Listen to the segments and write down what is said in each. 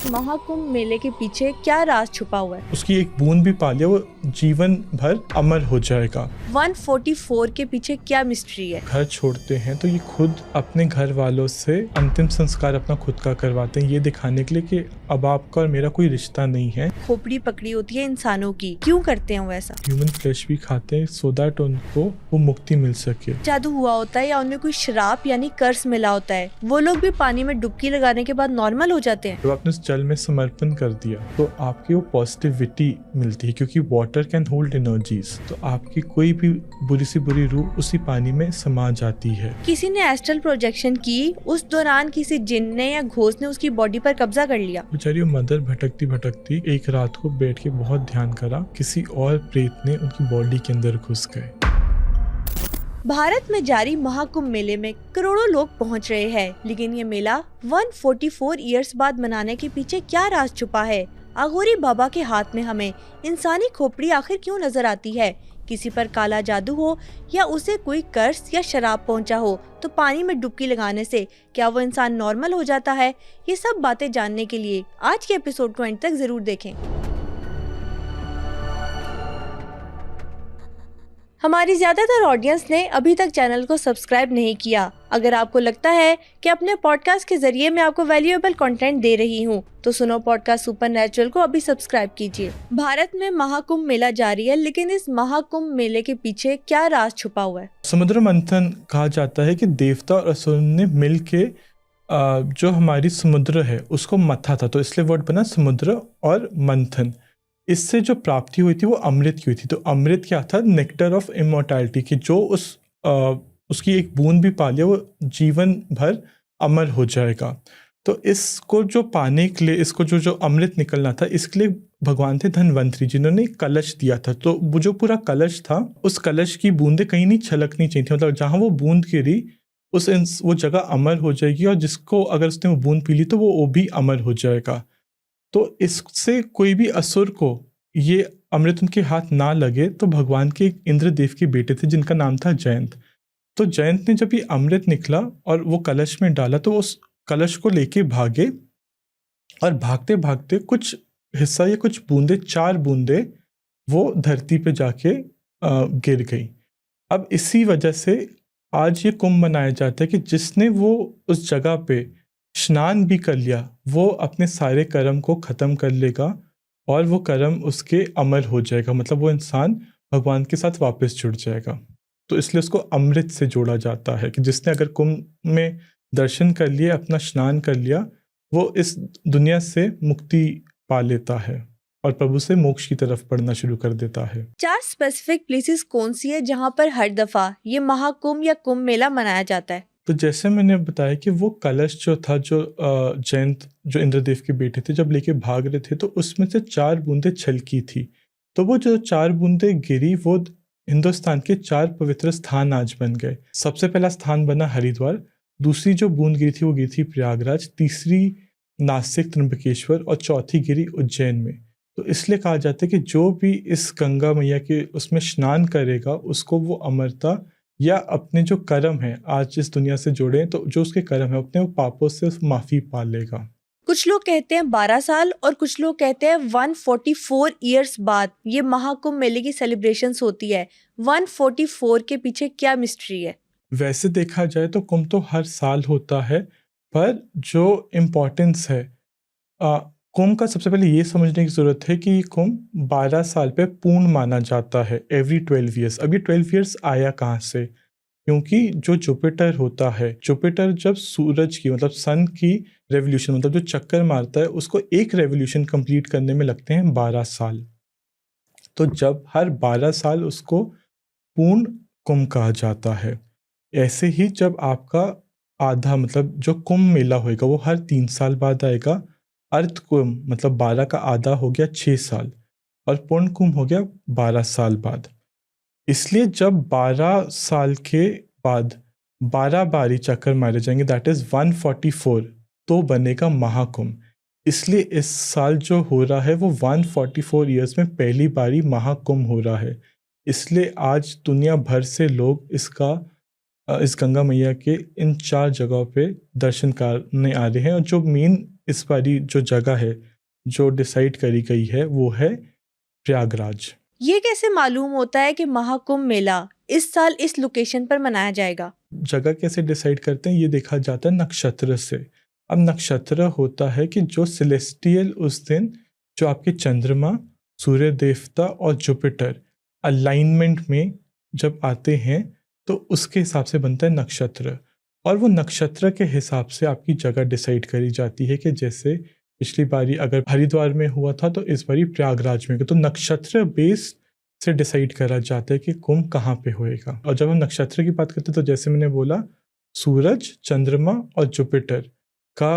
महाकुंभ मेले के पीछे क्या राज छुपा हुआ है? उसकी एक बूंद भी पा लिया वो जीवन भर अमर हो जाएगा। 144 के पीछे क्या मिस्ट्री है? घर छोड़ते हैं तो ये खुद अपने घर वालों से अंतिम संस्कार अपना खुद का करवाते हैं, ये दिखाने के लिए कि अब आपका और मेरा कोई रिश्ता नहीं है। खोपड़ी पकड़ी होती है इंसानों की, क्यों करते हैं वो ऐसा? ह्यूमन फ्लैश भी खाते हैं सो दैट उनको वो मुक्ति मिल सके। जादू हुआ होता है या उनमें कोई श्राप यानी कर्स मिला होता है, वो लोग भी पानी में डुबकी लगाने के बाद नॉर्मल हो जाते हैं। जब आपने उस जल में समर्पण कर दिया तो आपकी वो पॉजिटिविटी मिलती है, क्योंकि वाटर कैन होल्ड एनर्जीज। तो आपकी कोई भी बुरी सी बुरी रूह उसी पानी में समा जाती है। किसी ने एस्ट्रल प्रोजेक्शन की, उस दौरान किसी जिन ने या घोस्ट ने उसकी बॉडी पर कब्जा कर लिया। बेचारी वो मदर भटकती भटकती एक रात को बैठ के बहुत ध्यान करा, किसी और प्रेत ने उनकी बॉडी के अंदर घुस गए। भारत में जारी महाकुंभ मेले में करोड़ों लोग पहुंच रहे हैं, लेकिन ये मेला 144 इयर्स बाद मनाने के पीछे क्या राज छुपा है? अघोरी बाबा के हाथ में हमें इंसानी खोपड़ी आखिर क्यों नजर आती है? किसी पर काला जादू हो या उसे कोई कर्स या शराब पहुंचा हो तो पानी में डुबकी लगाने से क्या वो इंसान नॉर्मल हो जाता है? ये सब बातें जानने के लिए आज के एपिसोड को एंड तक जरूर देखें। हमारी ज्यादातर ऑडियंस ने अभी तक चैनल को सब्सक्राइब नहीं किया। अगर आपको लगता है कि अपने पॉडकास्ट के जरिए मैं आपको वैल्यूएबल कंटेंट दे रही हूं, तो सुनो पॉडकास्ट सुपरनैचुरल को अभी सब्सक्राइब कीजिए। भारत में महाकुंभ मेला जारी है, लेकिन इस महाकुंभ मेले के पीछे क्या राज छुपा हुआ है? समुद्र मंथन कहा जाता है कि देवता और असुर ने मिल के जो हमारी समुद्र है उसको मथा था, तो इसलिए वर्ड बना समुद्र और मंथन। इससे जो प्राप्ति हुई थी वो अमृत की हुई थी। तो अमृत क्या था? नेक्टर ऑफ इमोर्टैलिटी की, जो उसकी एक बूंद भी पा लिया वो जीवन भर अमर हो जाएगा। तो इसको जो पाने के लिए, इसको जो अमृत निकलना था, इसके लिए भगवान थे धन्वंतरी, जिन्होंने कलश दिया था। तो वो जो पूरा कलश था, उस कलश की बूंदें कहीं नहीं छलकनी चाहिए थी, मतलब जहाँ वो बूंद गिरी वो जगह अमर हो जाएगी, और जिसको अगर उसने वो बूंद पी ली तो वो भी अमर हो जाएगा। तो इससे कोई भी असुर को ये अमृत उनके हाथ ना लगे, तो भगवान के इंद्रदेव के बेटे थे जिनका नाम था जयंत। तो जयंत ने जब ये अमृत निकला और वो कलश में डाला तो उस कलश को लेके भागे, और भागते भागते कुछ हिस्सा या कुछ बूंदे, 4 बूंदे वो धरती पे जाके गिर गई। अब इसी वजह से आज ये कुंभ मनाया जाता है कि जिसने वो उस जगह पे स्नान भी कर लिया, वो अपने सारे कर्म को ख़त्म कर लेगा और वो कर्म उसके अमर हो जाएगा, मतलब वो इंसान भगवान के साथ वापस जुड़ जाएगा। तो इसलिए उसको अमृत से जोड़ा जाता है कि जिसने अगर कुंभ में दर्शन कर लिए, अपना स्नान कर लिया, वो इस दुनिया से मुक्ति पा लेता है और प्रभु से मोक्ष की तरफ बढ़ना शुरू कर देता है। 4 स्पेसिफिक प्लेसेस कौन सी है जहाँ पर हर दफा ये महाकुंभ या कुंभ मेला मनाया जाता है? तो जैसे मैंने बताया कि वो कलश जो था, जो जयंत जो इंद्रदेव के बेटे थे जब लेके भाग रहे थे, तो उसमें से 4 बूंदें छलकी थी। तो वो जो 4 बूंदें गिरी, वो हिंदुस्तान के 4 पवित्र स्थान आज बन गए। सबसे पहला स्थान बना हरिद्वार, दूसरी जो बूंद गिरी थी वो गिरी थी प्रयागराज, तीसरी नासिक त्र्यंबकेश्वर, और चौथी गिरी उज्जैन में। तो इसलिए कहा जाता है कि जो भी इस गंगा मैया के उसमें स्नान करेगा, उसको वो अमरता या अपने जो कर्म है आज इस दुनिया से जोड़े, तो जो उसके कर्म है अपने वो पापों से माफी पा लेगा। कुछ लोग कहते हैं 12 साल और कुछ लोग कहते हैं 144 इयर्स बाद ये महाकुंभ मेले की सेलिब्रेशंस होती है। 144 के पीछे क्या मिस्ट्री है? वैसे देखा जाए तो कुंभ तो हर साल होता है, पर जो इम्पोर्टेंस है कुंभ का, सबसे पहले ये समझने की ज़रूरत है कि कुंभ 12 साल पे पूर्ण माना जाता है, एवरी 12 ईयर्स। अब ये 12 ईयर्स आया कहाँ से? क्योंकि जो जुपिटर होता है, जुपिटर जब सूरज की, मतलब सन की रेवोल्यूशन, मतलब जो चक्कर मारता है, उसको एक रेवोल्यूशन कंप्लीट करने में लगते हैं 12 साल। तो जब हर 12 साल उसको पूर्ण कुंभ कहा जाता है। ऐसे ही जब आपका आधा, मतलब जो कुंभ मेला होएगा वो हर 3 साल बाद आएगा। अर्ध कुंभ मतलब 12 का आधा हो गया 6 साल, और पूर्ण कुंभ हो गया 12 साल बाद। इसलिए जब 12 साल के बाद 12 बारी चक्कर मारे जाएंगे, दैट इज 144, तो बनेगा महाकुंभ। इसलिए इस साल जो हो रहा है वो 144 ईयर्स में पहली बारी महाकुंभ हो रहा है। इसलिए आज दुनिया भर से लोग इस गंगा मैया के इन 4 जगहों पे दर्शन करने आ रहे हैं। और जो मेन इस बारी जो जगह है जो डिसाइड करी गई है वो है प्रयागराज। ये कैसे मालूम होता है कि महाकुंभ मेला इस साल इस लोकेशन पर मनाया जाएगा? जगह कैसे डिसाइड करते हैं, ये देखा जाता है नक्षत्र से। अब नक्षत्र होता है कि जो सेलेस्टियल उस दिन जो आपके चंद्रमा, सूर्य देवता और जुपिटर अलाइनमेंट में जब आते हैं तो उसके हिसाब से बनता है नक्षत्र, और वो नक्षत्र के हिसाब से आपकी जगह डिसाइड करी जाती है कि जैसे पिछली बारी अगर हरिद्वार में हुआ था तो इस बारी प्रयागराज में, तो नक्षत्र बेस से डिसाइड करा जाता है कि कुंभ कहाँ पे होएगा। और जब हम नक्षत्र की बात करते हैं तो जैसे मैंने बोला, सूरज, चंद्रमा और जुपिटर का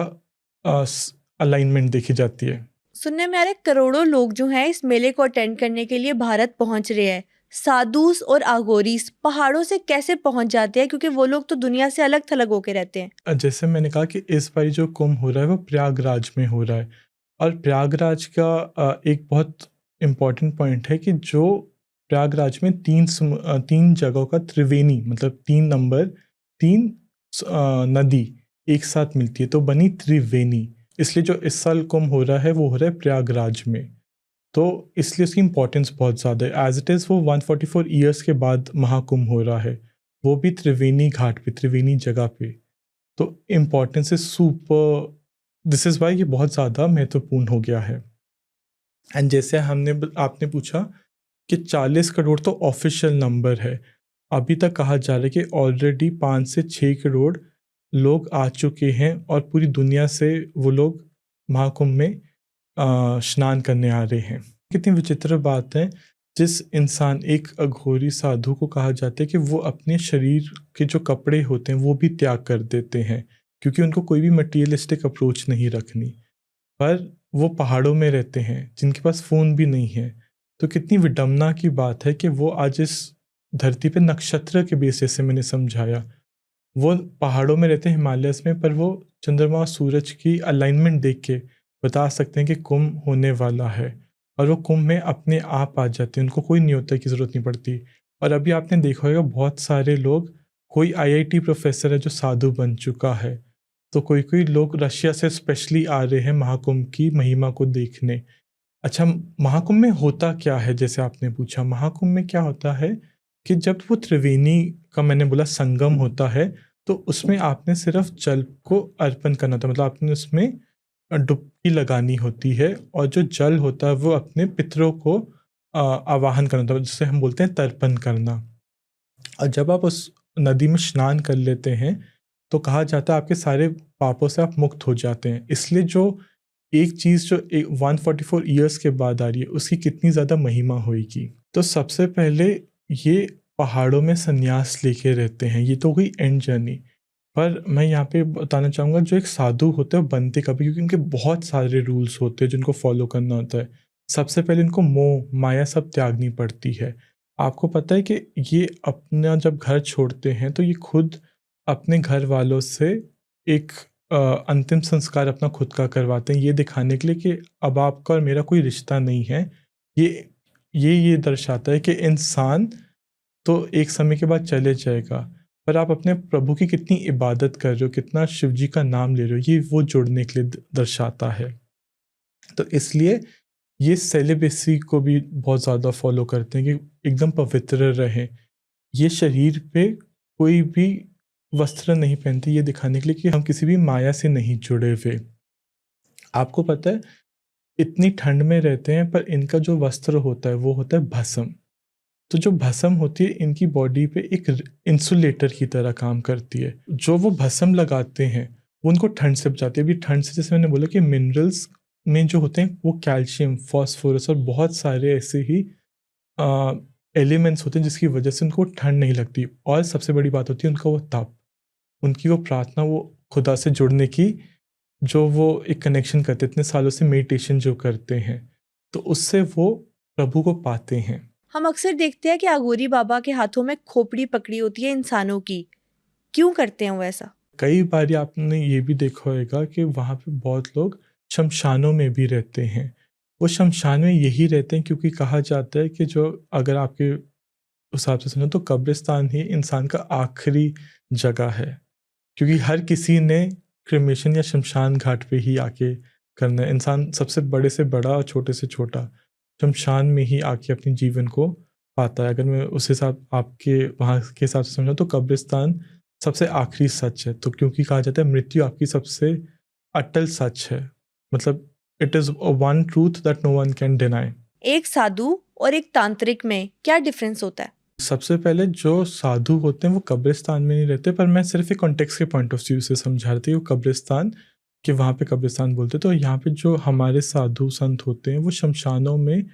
अलाइनमेंट देखी जाती है। सुनने में आ रहा है करोड़ों लोग जो हैं इस मेले को अटेंड करने के लिए भारत पहुंच रहे हैं। साधुस और आगोरीस पहाड़ों से कैसे पहुंच जाते हैं, क्योंकि वो लोग तो दुनिया से अलग थलग होके रहते हैं। जैसे मैंने कहा कि इस बारी जो कुंभ हो रहा है वो प्रयागराज में हो रहा है, और प्रयागराज का एक बहुत इम्पॉर्टेंट पॉइंट है कि जो प्रयागराज में तीन जगहों का त्रिवेणी, मतलब 3 नदी एक साथ मिलती है तो बनी त्रिवेणी। इसलिए जो इस साल कुंभ हो रहा है वो हो रहा है प्रयागराज में, तो इसलिए उसकी इम्पोर्टेंस बहुत ज़्यादा है। एज इट इज़ वो 144 ईयर्स के बाद महाकुंभ हो रहा है, वो भी त्रिवेणी घाट पे, त्रिवेणी जगह पे, तो importance is super. This is why ये बहुत ज़्यादा महत्वपूर्ण हो गया है। एंड जैसे आपने पूछा कि 40 करोड़ तो ऑफिशियल नंबर है, अभी तक कहा जा रहा है कि ऑलरेडी 5 से 6 करोड़ लोग आ चुके हैं और पूरी दुनिया से वो लोग महाकुंभ में स्नान करने आ रहे हैं। कितनी विचित्र बात है, जिस इंसान, एक अघोरी साधु को कहा जाता है कि वो अपने शरीर के जो कपड़े होते हैं वो भी त्याग कर देते हैं क्योंकि उनको कोई भी मटीरियलिस्टिक अप्रोच नहीं रखनी, पर वो पहाड़ों में रहते हैं जिनके पास फ़ोन भी नहीं है। तो कितनी विडम्बना की बात है कि वो आज इस धरती पे नक्षत्र के बेसिस से मैंने समझाया, वो पहाड़ों में रहते हैं हिमालयस में, पर वो चंद्रमा और सूरज की अलाइनमेंट देख के बता सकते हैं कि कुंभ होने वाला है, और वो कुंभ में अपने आप आ जाते हैं, उनको कोई न्योता की ज़रूरत नहीं पड़ती। और अभी आपने देखा होगा बहुत सारे लोग, कोई आईआईटी प्रोफेसर है जो साधु बन चुका है, तो कोई कोई लोग रशिया से स्पेशली आ रहे हैं महाकुंभ की महिमा को देखने। अच्छा, महाकुंभ में होता क्या है, जैसे आपने पूछा, महाकुंभ में क्या होता है कि जब वो त्रिवेणी का मैंने बोला संगम होता है तो उसमें आपने सिर्फ जल को अर्पण करना था, मतलब आपने उसमें डुबकी लगानी होती है, और जो जल होता है वो अपने पितरों को आवाहन करना था, जिसे हम बोलते हैं तर्पण करना। और जब आप उस नदी में स्नान कर लेते हैं तो कहा जाता है आपके सारे पापों से आप मुक्त हो जाते हैं। इसलिए जो एक चीज़ जो 144 ईयर्स के बाद आ रही है उसकी कितनी ज़्यादा महिमा होगी। तो सबसे पहले ये पहाड़ों में संन्यास लेके रहते हैं, ये तो हुई एंड जर्नी। पर मैं यहाँ पे बताना चाहूँगा, जो एक साधु होते हैं वो बनते कभी, क्योंकि उनके बहुत सारे रूल्स होते हैं जिनको फॉलो करना होता है। सबसे पहले इनको मोह माया सब त्यागनी पड़ती है। आपको पता है कि ये अपना जब घर छोड़ते हैं तो ये खुद अपने घर वालों से एक अंतिम संस्कार अपना खुद का करवाते हैं, ये दिखाने के लिए कि अब आपका और मेरा कोई रिश्ता नहीं है। ये दर्शाता है कि इंसान तो एक समय के बाद चले जाएगा, पर आप अपने प्रभु की कितनी इबादत कर रहे हो, कितना शिव जी का नाम ले रहे हो, ये वो जुड़ने के लिए दर्शाता है। तो इसलिए ये सेलिबेसी को भी बहुत ज़्यादा फॉलो करते हैं कि एकदम पवित्र रहें। ये शरीर पे कोई भी वस्त्र नहीं पहनते, ये दिखाने के लिए कि हम किसी भी माया से नहीं जुड़े हुए। आपको पता है इतनी ठंड में रहते हैं पर इनका जो वस्त्र होता है वो होता है भस्म। तो जो भस्म होती है इनकी बॉडी पे एक इंसुलेटर की तरह काम करती है। जो वो भस्म लगाते हैं वो उनको ठंड से बचाती है। अभी ठंड से, जैसे मैंने बोला कि मिनरल्स में जो होते हैं वो कैल्शियम, फॉस्फोरस और बहुत सारे ऐसे ही एलिमेंट्स होते हैं जिसकी वजह से उनको ठंड नहीं लगती। और सबसे बड़ी बात होती है उनका वो तप, उनकी वो प्रार्थना, वो खुदा से जुड़ने की जो वो एक कनेक्शन करते, इतने सालों से मेडिटेशन जो करते हैं, तो उससे वो प्रभु को पाते हैं। हम अक्सर देखते हैं कि अघोरी बाबा के हाथों में खोपड़ी पकड़ी होती है इंसानों की, क्यों करते हैं वो ऐसा? कई बार आपने ये भी देखा होगा कि वहाँ पे बहुत लोग शमशानों में भी रहते हैं। वो शमशान में यही रहते हैं क्योंकि कहा जाता है कि जो, अगर आपके हिसाब से सुनो तो कब्रिस्तान ही इंसान का आखिरी जगह है, क्योंकि हर किसी ने क्रिमेशन या शमशान घाट पे ही आके करना है। इंसान सबसे बड़े से बड़ा और छोटे से छोटा शमशान में ही आके अपने जीवन को पाता है। अगर मैं उस हिसाब आपके वहाँ के हिसाब से समझाऊँ तो कब्रिस्तान सबसे आखिरी सच है। तो क्योंकि कहा जाता है मृत्यु आपकी सबसे अटल सच है, मतलब it is one truth that no one can deny. एक साधु और एक तांत्रिक में क्या डिफरेंस होता है? सबसे पहले जो साधु होते हैं वो कब्रिस्तान में नहीं रहते, पर मैं सिर्फ एक कॉन्टेक्स्ट के पॉइंट ऑफ व्यू से समझा रही थी। वो कब्रिस्तान कि वहाँ पे कब्रिस्तान बोलते, तो यहाँ पे जो हमारे साधु संत होते हैं वो शमशानों में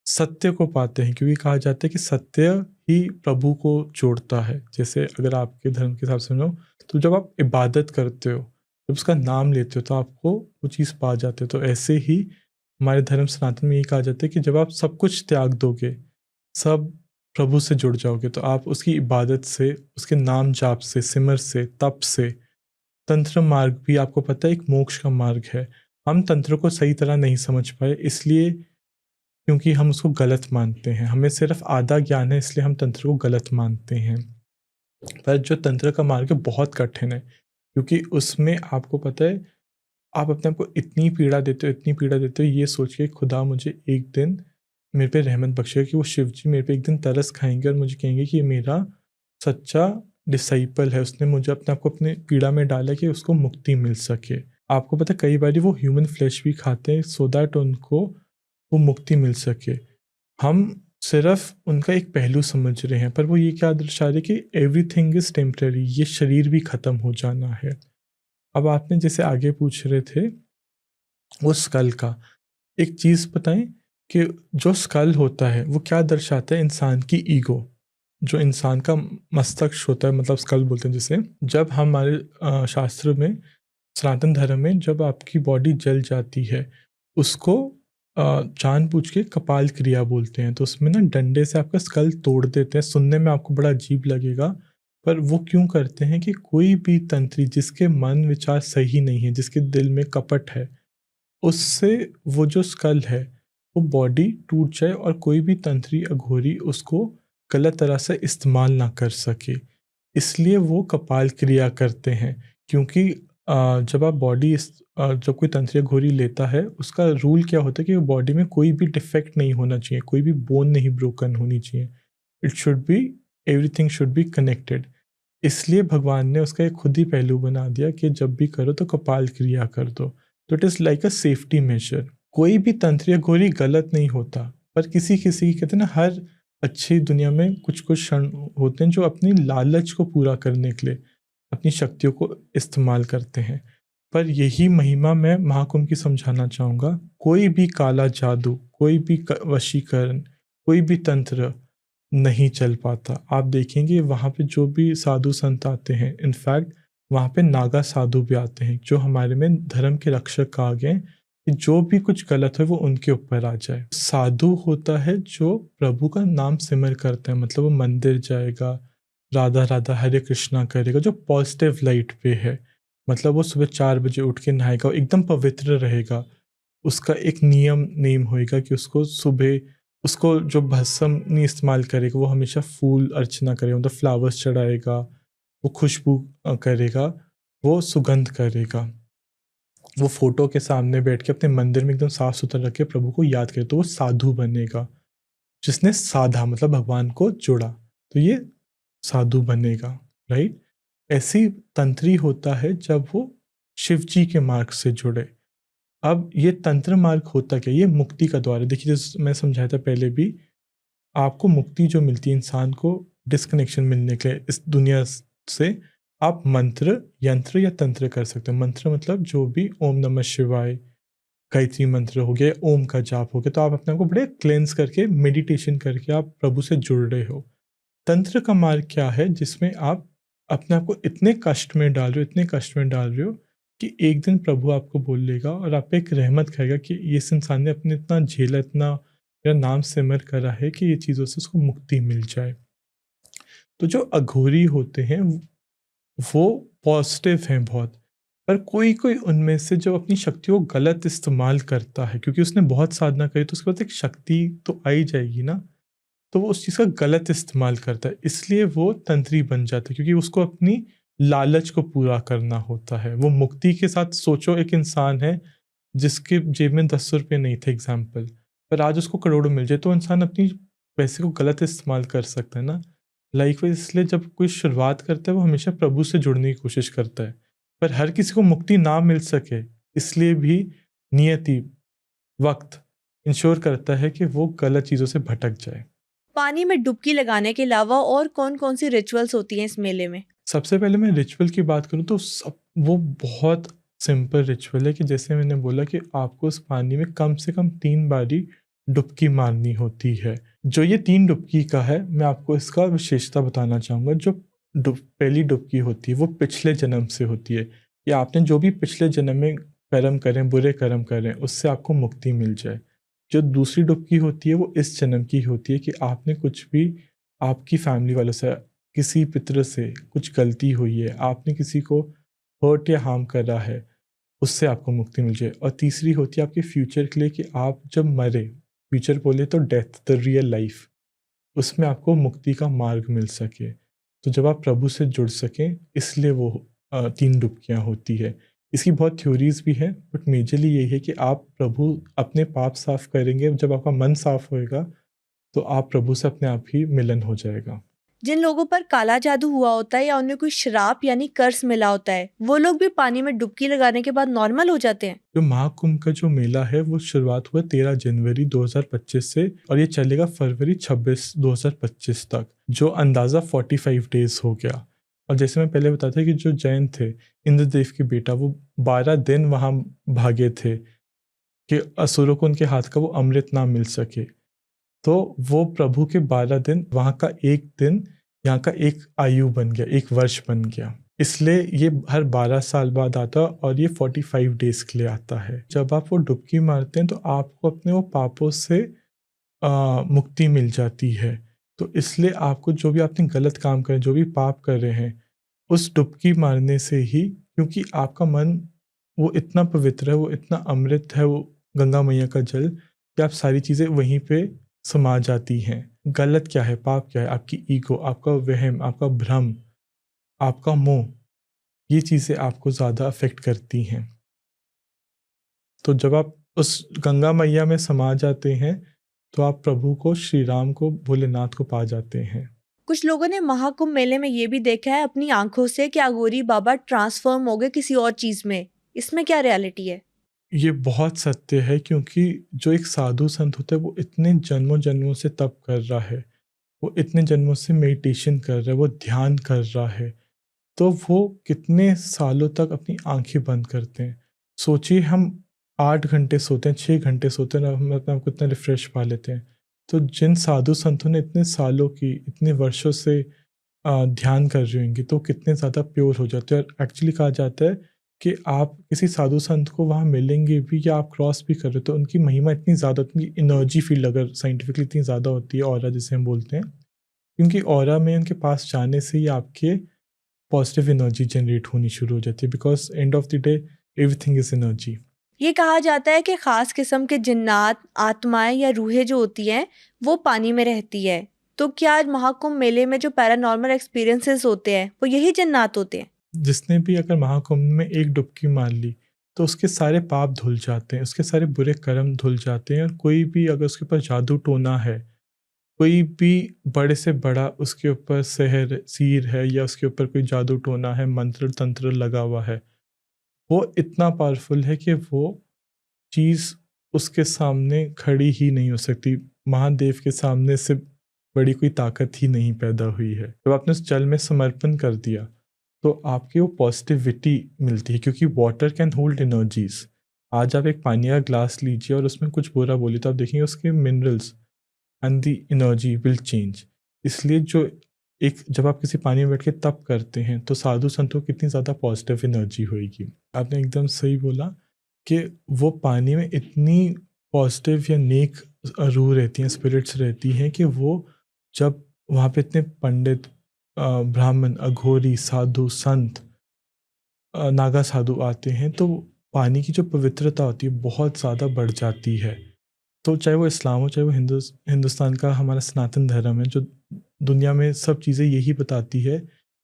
सत्य को पाते हैं, क्योंकि कहा जाता है कि सत्य ही प्रभु को जोड़ता है। जैसे अगर आपके धर्म के हिसाब से सुनो तो जब आप इबादत करते हो, जब उसका नाम लेते हो तो आपको वो चीज़ पा जाते हो। तो ऐसे ही हमारे धर्म सनातन में ये कहा जाता है कि जब आप सब कुछ त्याग दोगे, सब प्रभु से जुड़ जाओगे, तो आप उसकी इबादत से, उसके नाम जाप से, सिमर से, तप से, तंत्र मार्ग भी आपको पता है एक मोक्ष का मार्ग है। हम तंत्र को सही तरह नहीं समझ पाए, इसलिए क्योंकि हम उसको गलत मानते हैं। हमें सिर्फ आधा ज्ञान है, इसलिए हम तंत्र को गलत मानते हैं। पर जो तंत्र का मार्ग है बहुत कठिन है, क्योंकि उसमें आपको पता है आप अपने आप को इतनी पीड़ा देते हो, इतनी पीड़ा देते हो, ये सोच के खुदा मुझे एक दिन मेरे पे रहमत बख्शेगा कि वो शिव जी मेरे पे एक दिन तरस खाएंगे और मुझे कहेंगे कि ये मेरा सच्चा डिसाइपल है, उसने मुझे अपने आप को अपने पीड़ा में डाला कि उसको मुक्ति मिल सके। आपको पता है कई बार वो ह्यूमन फ्लैश भी खाते हैं सो दैट उनको वो मुक्ति मिल सके। हम सिर्फ उनका एक पहलू समझ रहे हैं, पर वो ये क्या दर्शा रहे कि एवरीथिंग इज टेम्पररी, ये शरीर भी खत्म हो जाना है। अब आपने जैसे आगे पूछ रहे थे वो स्कल का, एक चीज़ बताएं कि जो स्कल होता है वो क्या दर्शाता है? इंसान की ईगो, जो इंसान का मस्तिष्क होता है, मतलब स्कल बोलते हैं जिसे। जब हमारे शास्त्र में, सनातन धर्म में, जब आपकी बॉडी जल जाती है उसको जानबूझ के कपाल क्रिया बोलते हैं। तो उसमें ना डंडे से आपका स्कल तोड़ देते हैं। सुनने में आपको बड़ा अजीब लगेगा, पर वो क्यों करते हैं कि कोई भी तंत्री जिसके मन विचार सही नहीं है, जिसके दिल में कपट है, उससे वो जो स्कल है वो बॉडी टूट जाए और कोई भी तंत्री अघोरी उसको गलत तरह से इस्तेमाल ना कर सके। इसलिए वो कपाल क्रिया करते हैं, क्योंकि जब आप बॉडी जब कोई तंत्री अघोरी लेता है उसका रूल क्या होता है कि बॉडी में कोई भी डिफेक्ट नहीं होना चाहिए, कोई भी बोन नहीं ब्रोकन होनी चाहिए। It should be, everything should be connected. इसलिए भगवान ने उसका एक खुद ही पहलू बना दिया कि जब भी करो तो कपाल क्रिया कर दो। तो it is like a safety major. कोई भी तंत्र या गोरी गलत नहीं होता, पर किसी किसी की कहते हैं ना, हर अच्छी दुनिया में कुछ कुछ क्षण होते हैं जो अपनी लालच को पूरा करने के लिए अपनी शक्तियों को इस्तेमाल करते हैं। पर यही महिमा मैं महाकुंभ की समझाना चाहूँगा। कोई भी काला जादू, कोई भी वशीकरण, कोई भी तंत्र नहीं चल पाता। आप देखेंगे वहाँ पे जो भी साधु संत आते हैं, इनफैक्ट वहाँ पे नागा साधु भी आते हैं, जो हमारे में धर्म के रक्षक कहा गए कि जो भी कुछ गलत है वो उनके ऊपर आ जाए। साधु होता है जो प्रभु का नाम सिमर करता है, मतलब वो मंदिर जाएगा, राधा राधा हरे कृष्णा करेगा, जो पॉजिटिव लाइट पे है। मतलब वो सुबह 4 बजे उठ के नहाएगा, एकदम पवित्र रहेगा। उसका एक नेम होएगा कि उसको सुबह, उसको जो भस्म नहीं इस्तेमाल करेगा, वो हमेशा फूल अर्चना करेगा, मतलब फ्लावर्स चढ़ाएगा, वो खुशबू करेगा, वो सुगंध करेगा। वो फोटो के सामने बैठ के अपने मंदिर में एकदम साफ सुथरा रख के प्रभु को याद करे, तो वो साधु बनेगा। जिसने साधा मतलब भगवान को जोड़ा, तो ये साधु बनेगा, राइट। ऐसी तंत्री होता है जब वो शिव जी के मार्ग से जुड़े। अब ये तंत्र मार्ग होता क्या? ये मुक्ति का द्वार है। देखिए, जैसे मैं समझाया था पहले भी, आपको मुक्ति जो मिलती है इंसान को डिस्कनेक्शन मिलने के लिए इस दुनिया से, आप मंत्र, यंत्र या तंत्र कर सकते हैं। मंत्र मतलब जो भी ओम नमः शिवाय, गायत्री मंत्र हो गया, ओम का जाप हो गया, तो आप अपने आप को बड़े क्लेंस करके, मेडिटेशन करके आप प्रभु से जुड़ रहे हो। तंत्र का मार्ग क्या है? जिसमें आप अपने आप को इतने कष्ट में डाल रहे हो, इतने कष्ट में डाल रहे हो कि एक दिन प्रभु आपको बोल लेगा और आप पे एक रहमत खाएगा कि इस इंसान ने अपने इतना झेला, इतना मेरा नाम सिमर करा है कि ये चीज़ों से उसको मुक्ति मिल जाए। तो जो अघोरी होते हैं वो पॉजिटिव हैं बहुत, पर कोई कोई उनमें से जो अपनी शक्तियों को गलत इस्तेमाल करता है, क्योंकि उसने बहुत साधना करी तो उसके बाद एक शक्ति तो आ ही जाएगी ना, तो वो उस चीज़ का गलत इस्तेमाल करता है, इसलिए वो तंत्री बन जाता है, क्योंकि उसको अपनी लालच को पूरा करना होता है। वो मुक्ति के साथ, सोचो एक इंसान है जिसके जेब में 10 रुपये नहीं थे एग्जाम्पल, पर आज उसको करोड़ों मिल जाए, तो इंसान अपनी पैसे को गलत इस्तेमाल कर सकता है ना। लाइकवाइज इसलिए जब कोई शुरुआत करता है वो हमेशा प्रभु से जुड़ने की कोशिश करता है, पर हर किसी को मुक्ति ना मिल सके इसलिए भी नियति, वक्त इंश्योर करता है कि वो गलत चीज़ों से भटक जाए। पानी में डुबकी लगाने के अलावा और कौन कौन सी रिचुअल्स होती हैं इस मेले में? सबसे पहले मैं रिचुअल की बात करूँ तो वो बहुत सिंपल रिचुअल है कि जैसे मैंने बोला कि आपको उस पानी में कम से कम 3 बारी डुबकी मारनी होती है। जो ये 3 डुबकी का है, मैं आपको इसका विशेषता बताना चाहूँगा। जो पहली डुबकी होती है वो पिछले जन्म से होती है, कि आपने जो भी पिछले जन्म में कर्म करें, बुरे कर्म करें, उससे आपको मुक्ति मिल जाए। जो दूसरी डुबकी होती है वो इस जन्म की होती है कि आपने कुछ भी आपकी फैमिली वालों से, किसी पितर से कुछ गलती हुई है, आपने किसी को हर्ट या हार्म करा है, उससे आपको मुक्ति मिल जाए। और तीसरी होती है आपके फ्यूचर के लिए, कि आप जब मरे, फ्यूचर बोले तो डेथ, द रियल लाइफ, उसमें आपको मुक्ति का मार्ग मिल सके। तो जब आप प्रभु से जुड़ सकें, इसलिए वो 3 डुबकियाँ होती है। इसकी बहुत थ्योरीज भी हैं, बट मेजरली यही है कि आप प्रभु अपने पाप साफ करेंगे, जब आपका मन साफ होएगा तो आप प्रभु से अपने आप ही मिलन हो जाएगा। जिन लोगों पर काला जादू हुआ होता है या उन्हें कोई श्राप यानी कर्स मिला होता है, वो लोग भी पानी में डुबकी लगाने के बाद नॉर्मल हो जाते हैं? जो महाकुंभ का जो मेला है वो शुरुआत हुआ 13 जनवरी 2025 से, और ये चलेगा फरवरी 26 2025 तक, जो अंदाज़ा 45 डेज हो गया। और जैसे मैं पहले बताया था कि जो जैन थे, इंद्रदेव के बेटा, वो 12 दिन वहाँ भागे थे कि असुरों को उनके हाथ का वो अमृत ना मिल सके। तो वो प्रभु के 12 दिन, वहाँ का एक दिन यहाँ का एक आयु बन गया, एक वर्ष बन गया। इसलिए ये हर 12 साल बाद आता है और ये 45 डेज के लिए आता है। जब आप वो डुबकी मारते हैं तो आपको अपने वो पापों से मुक्ति मिल जाती है। तो इसलिए आपको जो भी आपने गलत काम करे, जो भी पाप कर रहे हैं, उस डुबकी मारने से ही, क्योंकि आपका मन वो इतना पवित्र है, वो इतना अमृत है, वो गंगा मैया का जल, कि आप सारी चीज़ें वहीं पे समा जाती हैं। गलत क्या है, पाप क्या है? आपकी ईगो, आपका वहम, आपका भ्रम, आपका मोह, ये चीज़ें आपको ज़्यादा अफेक्ट करती हैं। तो जब आप उस गंगा मैया में समा जाते हैं तो आप प्रभु को, श्री राम को, भोलेनाथ को पा जाते हैं। कुछ लोगों ने महाकुंभ मेले में ये भी देखा है अपनी आंखों से कि अघोरी बाबा ट्रांसफॉर्म हो गए किसी और चीज में। इसमें क्या रियलिटी है? ये बहुत सत्य है, क्योंकि जो एक साधु संत होता है वो इतने जन्मों जन्मों से तप कर रहा है, वो इतने जन्मों से मेडिटेशन कर रहा है, वो ध्यान कर रहा है, तो वो कितने सालों तक अपनी आंखें बंद करते हैं। सोचिए, हम 8 घंटे सोते हैं, 6 घंटे सोते हैं, हम अपने आप को इतना रिफ्रेश पा लेते हैं। तो जिन साधु संतों ने इतने सालों की, इतने वर्षों से ध्यान कर रही होंगी, तो कितने ज़्यादा प्योर हो जाते हैं। और एक्चुअली कहा जाता है कि आप किसी साधु संत को वहाँ मिलेंगे भी, या आप क्रॉस भी कर रहे हो, तो उनकी महिमा इतनी ज़्यादा, उनकी एनर्जी फील्ड अगर साइंटिफिकली इतनी ज़्यादा होती है, ऑरा जिसे हम बोलते हैं, क्योंकि ऑरा में उनके पास जाने से ही आपके पॉजिटिव एनर्जी जनरेट होनी शुरू हो जाती है, because end of the day everything is energy. ये कहा जाता है कि खास किस्म के जिन्नात, आत्माएं या रूहें जो होती हैं वो पानी में रहती है। तो क्या आज महाकुंभ मेले में जो पैरानॉर्मल एक्सपीरियंसेस होते हैं वो यही जिन्नात होते हैं? जिसने भी अगर महाकुंभ में एक डुबकी मार ली तो उसके सारे पाप धुल जाते हैं, उसके सारे बुरे कर्म धुल जाते हैं। और कोई भी अगर उसके ऊपर जादू टोना है, कोई भी बड़े से बड़ा उसके ऊपर सहर सीर है, या उसके ऊपर कोई जादू टोना है, मंत्र तंत्र लगा हुआ है, वो इतना पावरफुल है कि वो चीज़ उसके सामने खड़ी ही नहीं हो सकती। महादेव के सामने से बड़ी कोई ताकत ही नहीं पैदा हुई है। जब आपने उस जल में समर्पण कर दिया तो आपकी वो पॉजिटिविटी मिलती है, क्योंकि वाटर कैन होल्ड एनर्जीज। आज आप एक पानी का ग्लास लीजिए और उसमें कुछ बुरा बोलिए तो आप देखेंगे उसके minerals and the energy will change. इसलिए जब आप किसी पानी में बैठ के तप करते हैं तो साधु संतों की कितनी ज़्यादा पॉजिटिव एनर्जी होगी। आपने एकदम सही बोला कि वो पानी में इतनी पॉजिटिव या नेक रूह रहती हैं, स्पिरिट्स रहती हैं, कि वो जब वहाँ पे इतने पंडित, ब्राह्मण, अघोरी, साधु, संत, नागा साधु आते हैं, तो पानी की जो पवित्रता होती है बहुत ज़्यादा बढ़ जाती है। तो चाहे वो इस्लाम हो, चाहे वो हिंदुस्तान का हमारा सनातन धर्म है, जो दुनिया में सब चीज़ें यही बताती है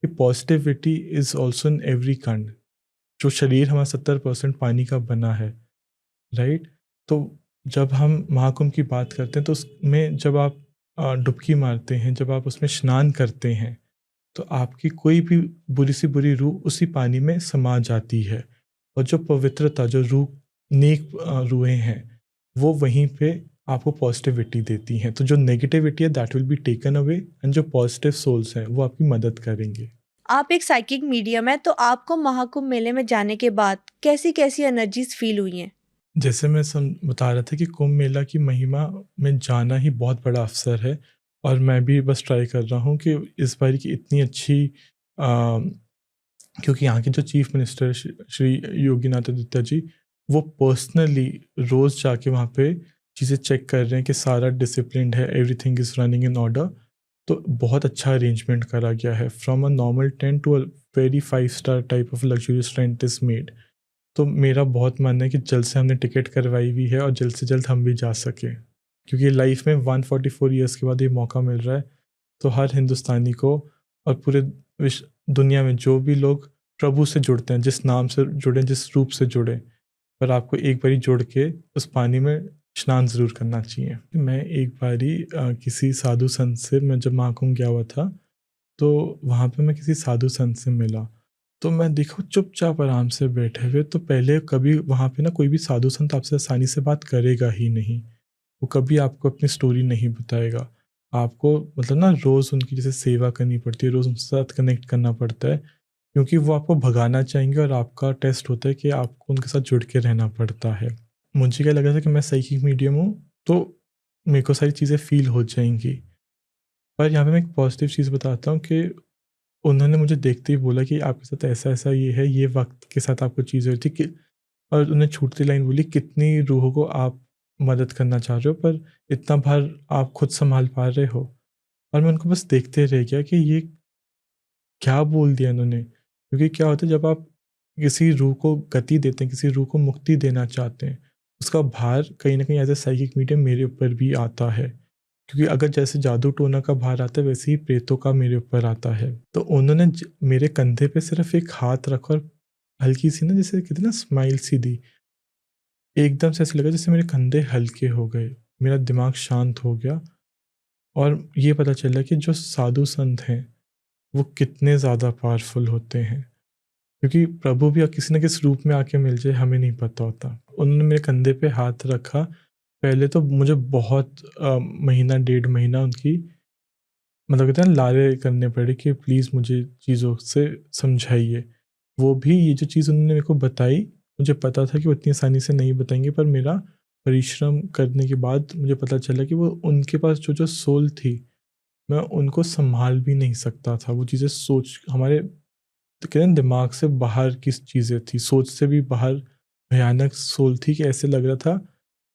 कि positivity is also in every कण। जो शरीर हमारा 70% पानी का बना है, राइट? तो जब हम महाकुंभ की बात करते हैं तो उसमें जब आप डुबकी मारते हैं, जब आप उसमें स्नान करते हैं, तो आपकी कोई भी बुरी से बुरी रूह उसी पानी में समा जाती है। और जो पवित्रता, जो रूह, नेक रूहें हैं, वो वहीं पे आपको पॉजिटिविटी देती हैं। तो जो नेगेटिविटी है that will be taken away, and जो पॉजिटिव सोल्स हैं वो आपकी मदद करेंगे। आप एक साइकिक मीडियम है, तो आपको महाकुंभ मेले में जाने के बाद कैसी कैसी एनर्जीज फील हुई हैं? जैसे मैं बता रहा था कि कुंभ मेला की महिमा में जाना ही बहुत बड़ा अवसर है, और मैं भी बस ट्राई कर रहा हूँ कि इस बार की इतनी अच्छी क्योंकि यहाँ के जो चीफ मिनिस्टर श्री योगीनाथ आदित्य जी, वो पर्सनली रोज़ जाके वहाँ पे चीज़ें चेक कर रहे हैं कि सारा डिसिप्लिन्ड है, everything is running in order. तो बहुत अच्छा अरेंजमेंट करा गया है, from a normal tent to a very 5 star type of luxurious tent is made. तो मेरा बहुत मानना है कि जल्द से हमने टिकट करवाई हुई है और जल्द से जल्द हम भी जा सकें, क्योंकि लाइफ में 144 ईयर्स के बाद ये मौका मिल रहा है। तो हर हिंदुस्तानी को और पूरे दुनिया में जो भी लोग प्रभु से जुड़ते हैं, जिस नाम से जुड़े, जिस रूप से जुड़े, पर आपको एक बारी जुड़ के उस पानी में स्नान ज़रूर करना चाहिए। मैं एक बारी किसी साधु संत से, मैं जब महाकुंभ गया हुआ था, तो वहाँ पे मैं किसी साधु संत से मिला। तो मैं देखो चुपचाप आराम से बैठे हुए, तो पहले कभी वहाँ पे ना कोई भी साधु संत आपसे आसानी से बात करेगा ही नहीं। वो कभी आपको अपनी स्टोरी नहीं बताएगा। आपको मतलब ना रोज़ उनकी जैसे सेवा करनी पड़ती है, रोज़ उनके साथ कनेक्ट करना पड़ता है, क्योंकि वो आपको भगाना चाहेंगे और आपका टेस्ट होता है कि आपको उनके साथ जुड़ के रहना पड़ता है। मुझे क्या लगा था कि मैं साइकिक मीडियम हूँ, तो मेरे को सारी चीज़ें फ़ील हो जाएँगी। पर यहाँ पे मैं एक पॉज़िटिव चीज़ बताता हूँ कि उन्होंने मुझे देखते ही बोला कि आपके साथ ऐसा-ऐसा ये है, ये वक़्त के साथ आपको चीज़ हुई थी कि, और उन्होंने छूटती लाइन बोली, कितनी रूहों को आप मदद करना चाह रहे हो, पर इतना भार आप खुद सँभाल पा रहे हो? और मैं उनको बस देखते रह गया कि ये क्या बोल दिया इन्होंने। क्योंकि क्या होता है जब आप किसी रूह को गति देते हैं, किसी रूह को मुक्ति देना चाहते हैं, उसका भार कहीं न कहीं एज़ अ साइकिक मीडियम मेरे ऊपर भी आता है। क्योंकि अगर जैसे जादू टोना का भार आता है, वैसे ही प्रेतों का मेरे ऊपर आता है। तो उन्होंने मेरे कंधे पे सिर्फ़ एक हाथ रखा और हल्की-सी ना, जैसे कहते हैं ना, स्माइल सी दी। एकदम से ऐसा लगा जैसे मेरे कंधे हल्के हो गए, मेरा दिमाग शांत हो गया, और ये पता चला कि जो साधु संत हैं, वो कितने ज़्यादा पावरफुल होते हैं। क्योंकि प्रभु भी किसी न किसी रूप में आके मिल जाए, हमें नहीं पता होता। उन्होंने मेरे कंधे पे हाथ रखा, पहले तो मुझे बहुत महीना, 1.5 महीना उनकी मतलब कहते हैं ना लारे करने पड़े कि प्लीज़ मुझे चीज़ों से समझाइए। वो भी ये जो चीज़ उन्होंने मेरे को बताई, मुझे पता था कि वो इतनी आसानी से नहीं बताएँगे, पर मेरा परिश्रम करने के बाद मुझे पता चला कि वो उनके पास जो-जो सोल थी, मैं उनको सँभाल भी नहीं सकता था। वो चीज़ें सोच हमारे तो कहते हैं ना दिमाग से बाहर की चीज़ें थी, सोच से भी बाहर भयानक सोल थी, कि ऐसे लग रहा था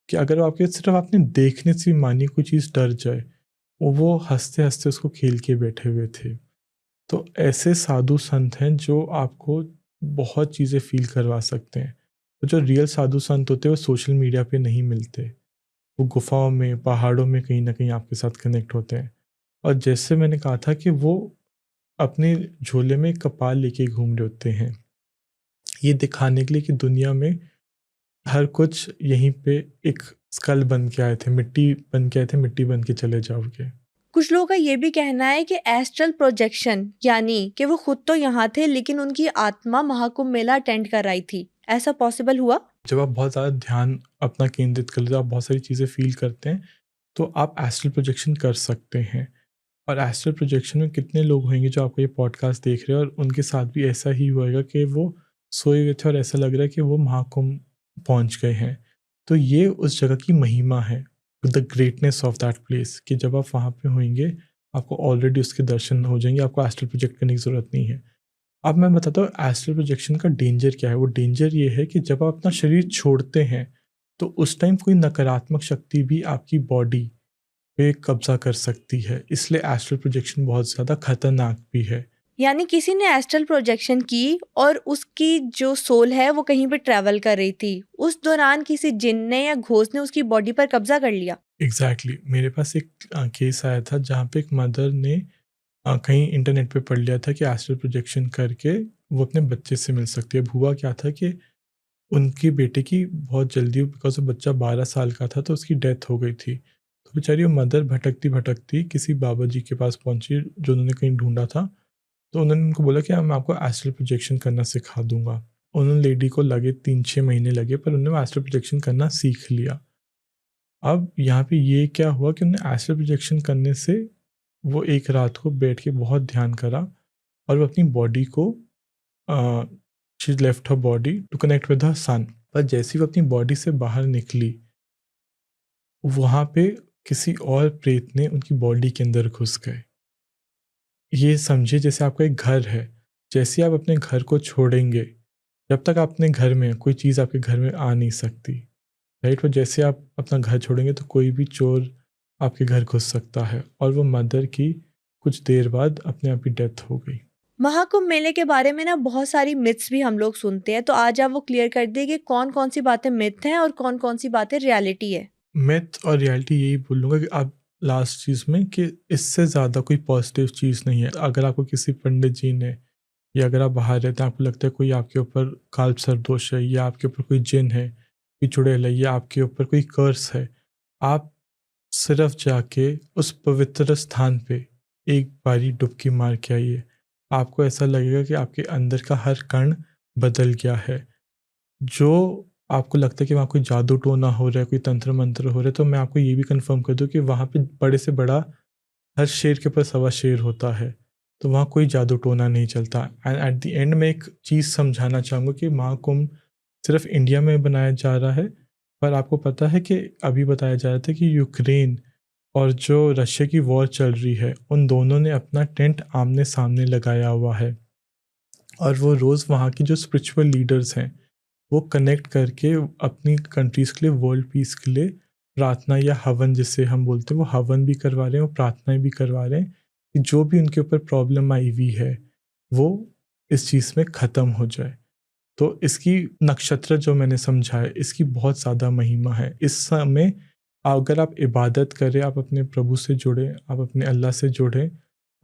कि अगर आपके सिर्फ़ आपने देखने से भी मानिए कोई चीज़ डर जाए, वो हँसते-हँसते उसको खेल के बैठे हुए थे। तो ऐसे साधु संत हैं जो आपको बहुत चीज़ें फ़ील करवा सकते हैं। तो जो रियल साधु संत होते हैं वो सोशल मीडिया पे नहीं मिलते। वो गुफ़ाओं में, पहाड़ों में कहीं न कहीं आपके साथ कनेक्ट होते हैं। और जैसे मैंने कहा था कि वो अपने झोले में कपाल लेके घूम रहे होते हैं। ये दिखाने के लिए कि दुनिया में हर कुछ यहीं पे एक स्कल बन के आए थे, मिट्टी बन के आए थे, मिट्टी बन के चले जाओगे। कुछ लोगों का ये भी कहना है कि एस्ट्रल प्रोजेक्शन, यानी कि वो खुद तो यहाँ थे लेकिन उनकी आत्मा महाकुंभ मेला अटेंड कर रही थी। ऐसा पॉसिबल हुआ? जब आप बहुत ज़्यादा ध्यान अपना केंद्रित कर लेते हो, आप बहुत सारी चीज़ें फ़ील करते हैं, तो आप एस्ट्रल प्रोजेक्शन कर सकते हैं। और एस्ट्रल प्रोजेक्शन में कितने लोग होंगे जो आपको ये पॉडकास्ट देख रहे हैं और उनके साथ भी ऐसा ही होएगा कि वो सोए हुए थे और ऐसा लग रहा है कि वो महाकुंभ पहुँच गए हैं। तो ये उस जगह की महिमा है, the greatness of that place, कि जब आप वहाँ पे होंगे, आपको ऑलरेडी उसके दर्शन हो जाएँगे, आपको एस्ट्रल प्रोजेक्ट करने की ज़रूरत नहीं है। अब मैं बताता हूँ एस्ट्रल प्रोजेक्शन का डेंजर क्या है। वो डेंजर ये है कि जब आप अपना शरीर छोड़ते हैं, तो उस टाइम कोई नकारात्मक शक्ति भी आपकी बॉडी पे कब्जा कर सकती है। इसलिए एस्ट्रल प्रोजेक्शन बहुत ज़्यादा खतरनाक भी है। यानी किसी ने एस्ट्रल प्रोजेक्शन की और उसकी जो सोल है वो कहीं पे ट्रैवल कर रही थी, उस दौरान किसी जिन ने या घोस्ट ने उसकी बॉडी पर कब्जा कर लिया। एग्जैक्टली मेरे पास एक केस आया था जहाँ पे एक मदर ने कहीं इंटरनेट पे पढ़ लिया था कि एस्ट्रल प्रोजेक्शन करके वो अपने बच्चे से मिल सकती है। अब हुआ क्या था कि उनकी बेटे की बहुत जल्दी, बिकॉज वो बच्चा 12 साल का था, तो उसकी डेथ हो गई थी। तो बेचारी वो मदर भटकती भटकती किसी बाबा जी के पास पहुंची जो उन्होंने कहीं ढूंढा था। तो उन्होंने उनको बोला कि मैं आपको एस्ट्रल प्रोजेक्शन करना सिखा दूंगा। उन्होंने लेडी को लगे 3-6 महीने लगे, पर उन्होंने एस्ट्रल प्रोजेक्शन करना सीख लिया। अब यहाँ पे ये क्या हुआ कि उन्हें एस्ट्रल प्रोजेक्शन करने से वो एक रात को बैठ के बहुत ध्यान करा और वो अपनी बॉडी को she left her body to connect with her son. पर जैसे ही वो अपनी बॉडी से बाहर निकली, वहाँ पे किसी और प्रेत ने उनकी बॉडी के अंदर घुस गए। ये समझिए जैसे आपका एक घर है, जैसे ही आप अपने घर को छोड़ेंगे, जब तक आप अपने घर में, कोई चीज़ आपके घर में आ नहीं सकती, राइट। और जैसे आप अपना घर छोड़ेंगे तो कोई भी चोर आपके घर घुस सकता है। और वो मदर की कुछ देर बाद अपने आप ही डेथ हो गई। महाकुंभ मेले के बारे में ना बहुत सारी मिथ्स भी हम लोग सुनते हैं, तो आज आप वो क्लियर कर दिए कि कौन कौन सी बातें मिथ हैं और कौन कौन सी बातें रियलिटी है। मिथ और रियलिटी यही बोलूँगा कि आप लास्ट चीज़ में कि इससे ज़्यादा कोई पॉजिटिव चीज़ नहीं है। अगर आपको किसी पंडित जी ने, या अगर आप बाहर रहते हैं, आपको लगता है कोई आपके ऊपर काल्प सर्पदोष है, या आपके ऊपर कोई जिन है, कोई चुड़ैल है, या आपके ऊपर कोई कर्स है, आप सिर्फ जाके उस पवित्र स्थान पे एक बारी डुबकी मार के आइए। आपको ऐसा लगेगा कि आपके अंदर का हर कण बदल गया है। जो आपको लगता है कि वहाँ कोई जादू टोना हो रहा है, कोई तंत्र मंत्र हो रहा है, तो मैं आपको ये भी कंफर्म कर दूँ कि वहाँ पे बड़े से बड़ा हर शेर के ऊपर सवा शेर होता है। तो वहाँ कोई जादू टोना नहीं चलता। एंड एट द एंड मैं एक चीज़ समझाना चाहूँगा कि महाकुंभ सिर्फ इंडिया में बनाया जा रहा है, पर आपको पता है कि अभी बताया जा रहा था कि यूक्रेन और जो रशिया की वॉर चल रही है, उन दोनों ने अपना टेंट आमने सामने लगाया हुआ है। और वो रोज़ वहाँ की जो स्पिरिचुअल लीडर्स हैं, वो कनेक्ट करके अपनी कंट्रीज़ के लिए, वर्ल्ड पीस के लिए प्रार्थना या हवन जिसे हम बोलते हैं, वो हवन भी करवा रहे हैं और प्रार्थनाएं भी करवा रहे हैं कि जो भी उनके ऊपर प्रॉब्लम आई हुई है वो इस चीज़ में ख़त्म हो जाए। तो इसकी नक्षत्र जो मैंने समझा है, इसकी बहुत ज़्यादा महिमा है। इस समय अगर आप इबादत करें, आप अपने प्रभु से जुड़ें, आप अपने अल्लाह से जुड़ें,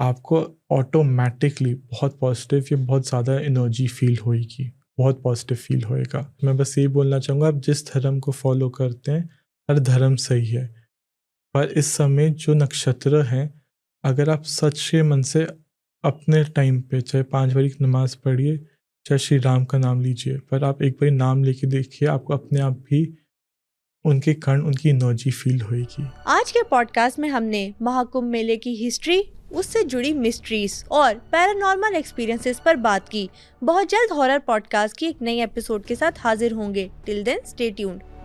आपको ऑटोमेटिकली बहुत पॉजिटिव या बहुत ज़्यादा एनर्जी फील होएगी, बहुत पॉजिटिव फील होएगा। मैं बस यही बोलना चाहूँगा, आप जिस धर्म को फॉलो करते हैं, हर धर्म सही है, पर इस समय जो नक्षत्र हैं, अगर आप सच के मन से अपने टाइम पे चाहे 5 बारी नमाज पढ़िए, चाहे श्री राम का नाम लीजिए, पर आप एक बार नाम लेके देखिए, आपको अपने आप भी उनके कण, उनकी एनर्जी फील होएगी। आज के पॉडकास्ट में हमने महाकुंभ मेले की हिस्ट्री, उससे जुड़ी मिस्ट्रीज और पैरानॉर्मल एक्सपीरियंसेस पर बात की। बहुत जल्द हॉरर पॉडकास्ट की एक नई एपिसोड के साथ हाजिर होंगे। Till then stay tuned.